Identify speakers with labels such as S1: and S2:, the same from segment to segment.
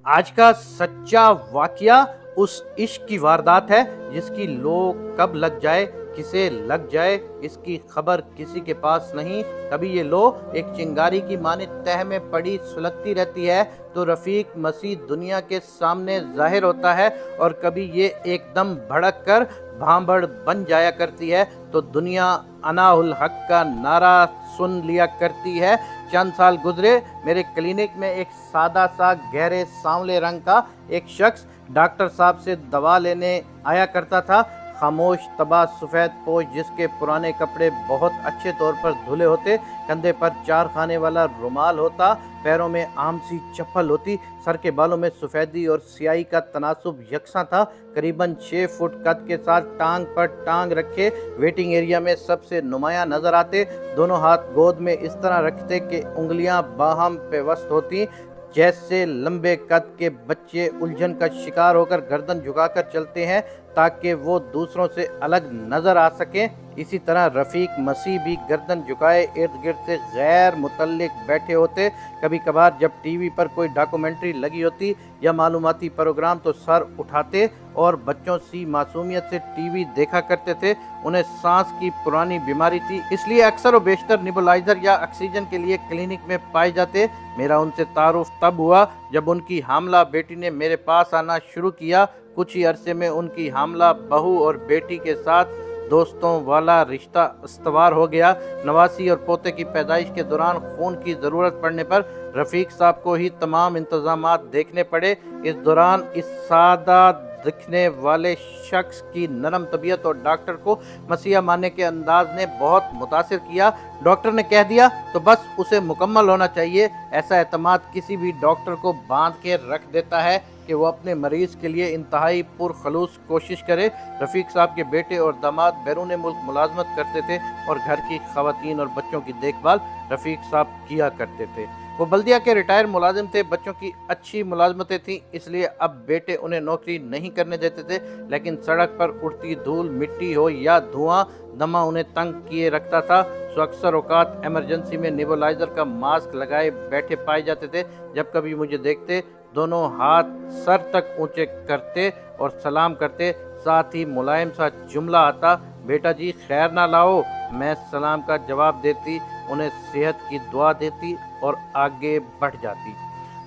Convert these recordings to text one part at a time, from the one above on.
S1: आज का सच्चा वाकया उस इश्क की वारदात है जिसकी लोग कब लग जाए, किसे लग जाए, इसकी खबर किसी के पास नहीं। कभी ये लो एक चिंगारी की माने तह में पड़ी सुलगती रहती है तो रफीक मसीह दुनिया के सामने जाहिर होता है, और कभी ये एकदम भड़क कर भांबड़ बन जाया करती है तो दुनिया अनाउल हक का नारा सुन लिया करती है। चंद साल गुजरे, मेरे क्लिनिक में एक सादा सा गहरे सांवले रंग का एक शख्स डॉक्टर साहब से दवा लेने आया करता था। खामोश तबाह सफ़ेद पोश, जिसके पुराने कपड़े बहुत अच्छे तौर पर धुले होते, कंधे पर 4 खाने वाला रुमाल होता, पैरों में आम सी चप्पल होती, सर के बालों में सफ़ेदी और स्याही का तनासुब यकसा था। करीबन 6 फुट कद के साथ टांग पर टांग रखे वेटिंग एरिया में सबसे नुमाया नजर आते। दोनों हाथ गोद में इस तरह रखते कि उंगलियां बाहम पेवस्त होती, जैसे लंबे कद के बच्चे उलझन का शिकार होकर गर्दन झुकाकर चलते हैं ताकि वो दूसरों से अलग नजर आ सके। इसी तरह रफीक मसीह भी गर्दन झुकाए इर्द गिर्द से गैर मुतल्लिक बैठे होते। कभी कभार जब टीवी पर कोई डॉक्यूमेंट्री लगी होती या मालूमाती प्रोग्राम तो सर उठाते और बच्चों सी मासूमियत से टीवी देखा करते थे। उन्हें सांस की पुरानी बीमारी थी, इसलिए अक्सर व बेशतर निबुलाइजर या ऑक्सीजन के लिए क्लिनिक में पाए जाते। मेरा उनसे तारुफ तब हुआ जब उनकी हामला बेटी ने मेरे पास आना शुरू किया। कुछ ही अरसे में उनकी हामला बहू और बेटी के साथ दोस्तों वाला रिश्ता इस्तवार हो गया। नवासी और पोते की पैदाइश के दौरान खून की ज़रूरत पड़ने पर रफ़ीक साहब को ही तमाम इंतज़ामात देखने पड़े। इस दौरान इस सादा दिखने वाले शख्स की नरम तबीयत और डॉक्टर को मसीहा मानने के अंदाज ने बहुत मुतासिर किया। डॉक्टर ने कह दिया तो बस उसे मुकम्मल होना चाहिए। ऐसा एतमाद किसी भी डॉक्टर को बांध के रख देता है कि वो अपने मरीज़ के लिए इंतहाई पुरखलूस कोशिश करे। रफ़ीक साहब के बेटे और दामाद बैरून मुल्क मुलाजमत करते थे और घर की ख़वातीन और बच्चों की देखभाल रफ़ीक साहब किया करते थे। वो बल्दिया के रिटायर मुलाजिम थे, बच्चों की अच्छी मुलाजमतें थीं, इसलिए अब बेटे उन्हें नौकरी नहीं करने देते थे। लेकिन सड़क पर उड़ती धूल, मिट्टी हो या धुआं, दमा उन्हें तंग किए रखता था। सो अक्सर औकात एमरजेंसी में नेबुलाइजर का मास्क लगाए बैठे पाए जाते थे। जब कभी मुझे देखते दोनों हाथ सर तक ऊंचे करते और सलाम करते, साथ ही मुलायम सा जुमला आता, बेटा जी खैर ना लाओ। मैं सलाम का जवाब देती, उन्हें सेहत की दुआ देती और आगे बढ़ जाती।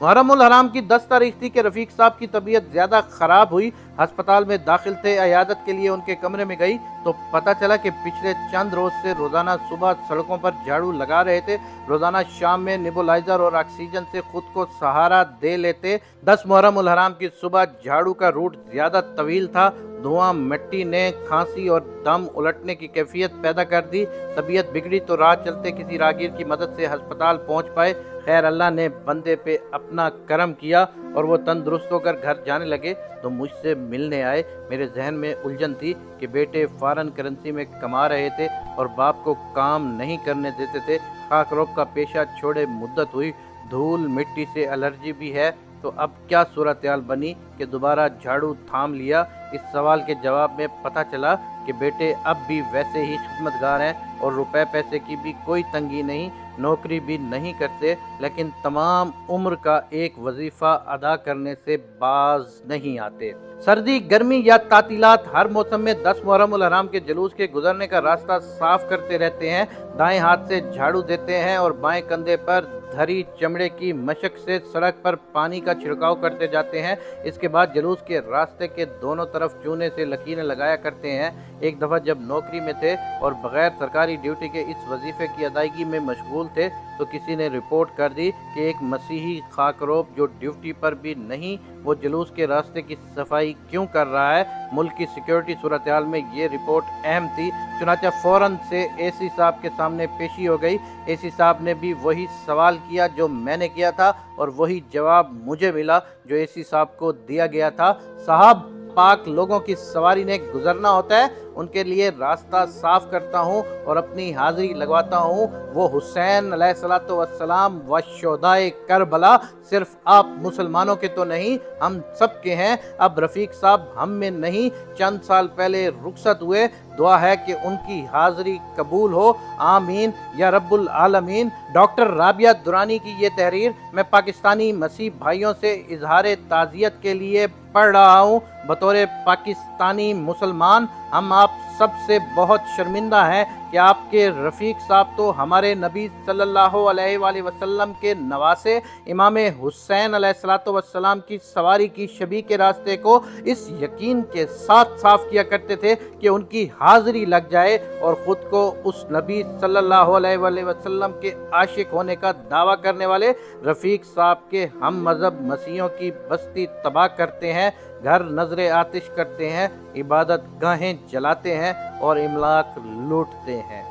S1: मुहर्रम उल हराम की 10 तारीख थी कि रफ़ीक साहब की तबीयत ज़्यादा ख़राब हुई। अस्पताल में दाखिल थे। अयादत के लिए उनके कमरे में गई तो पता चला कि पिछले चंद रोज़ से रोज़ाना सुबह सड़कों पर झाड़ू लगा रहे थे, रोज़ाना शाम में नेबुलाइजर और ऑक्सीजन से खुद को सहारा दे लेते। 10 मुहर्रम उल हराम की सुबह झाड़ू का रूट ज़्यादा तवील था। धुआं मिट्टी ने खांसी और दम उलटने की कैफियत पैदा कर दी। तबीयत बिगड़ी तो राह चलते किसी राहगीर की मदद से अस्पताल पहुंच पाए। खैर अल्लाह ने बंदे पे अपना करम किया और वो तंदुरुस्त होकर घर जाने लगे तो मुझसे मिलने आए। मेरे जहन में उलझन थी कि बेटे फॉरेन करेंसी में कमा रहे थे और बाप को काम नहीं करने देते थे। खाकरोब का पेशा छोड़े मुद्दत हुई, धूल मिट्टी से एलर्जी भी है, तो अब क्या सूरत हाल बनी कि दोबारा झाड़ू थाम लिया। इस सवाल के जवाब में पता चला कि बेटे अब भी वैसे ही खिदमतगार हैं और रुपए पैसे की भी कोई तंगी नहीं, नौकरी भी नहीं करते, लेकिन तमाम उम्र का एक वजीफ़ा अदा करने से बाज नहीं आते। सर्दी, गर्मी या तातीलात, हर मौसम में 10 मुहर्रम उल हराम के जुलूस के गुजरने का रास्ता साफ करते रहते हैं। दाएं हाथ से झाड़ू देते हैं और बाएं कंधे पर धरी चमड़े की मशक से सड़क पर पानी का छिड़काव करते जाते हैं। इसके बाद जुलूस के रास्ते के दोनों तरफ चूने से लकीरें लगाया करते हैं। एक दफ़ा जब नौकरी में थे और बगैर सरकारी ड्यूटी के इस वजीफे की अदायगी में मशगूल थे तो किसी ने रिपोर्ट कर दी कि एक मसीही खाकरोब जो ड्यूटी पर भी नहीं, वो जुलूस के रास्ते की सफाई क्यों कर रहा है। मुल्क की सिक्योरिटी सूरत हाल में ये रिपोर्ट अहम थी, चुनाचा फ़ौरन से एसी साहब के सामने पेशी हो गई। एसी साहब ने भी वही सवाल किया जो मैंने किया था और वही जवाब मुझे मिला जो एसी साहब को दिया गया था। साहब, पाक लोगों की सवारी ने गुजरना होता है ان کے لیے راستہ صاف کرتا ہوں اور اپنی حاضری لگواتا ہوں، وہ حسین علیہ الصلوۃ والسلام و شہدائے کربلا صرف آپ مسلمانوں کے تو نہیں، ہم سب کے ہیں۔ اب رفیق صاحب ہم میں نہیں، چند سال پہلے رخصت ہوئے، دعا ہے کہ ان کی حاضری قبول ہو، آمین یا رب العالمین۔ ڈاکٹر رابعہ درانی کی یہ تحریر میں پاکستانی مسیح بھائیوں سے اظہار تعزیت کے لیے پڑھ رہا ہوں۔ بطور پاکستانی مسلمان ہم آپ سب سے بہت شرمندہ ہیں کہ آپ کے رفیق صاحب تو ہمارے نبی صلی اللہ علیہ وآلہ وسلم کے نواسے امام حسین علیہ الصلوۃ والسلام کی سواری کی شبیہ کے راستے کو اس یقین کے ساتھ صاف کیا کرتے تھے کہ ان کی حاضری لگ جائے، اور خود کو اس نبی صلی اللہ علیہ وآلہ وسلم کے عاشق ہونے کا دعویٰ کرنے والے رفیق صاحب کے ہم مذہب مسیحیوں کی بستی تباہ کرتے ہیں، گھر نذر آتش کرتے ہیں، عبادت گاہیں جلاتے ہیں اور املاک لوٹتے ہیں۔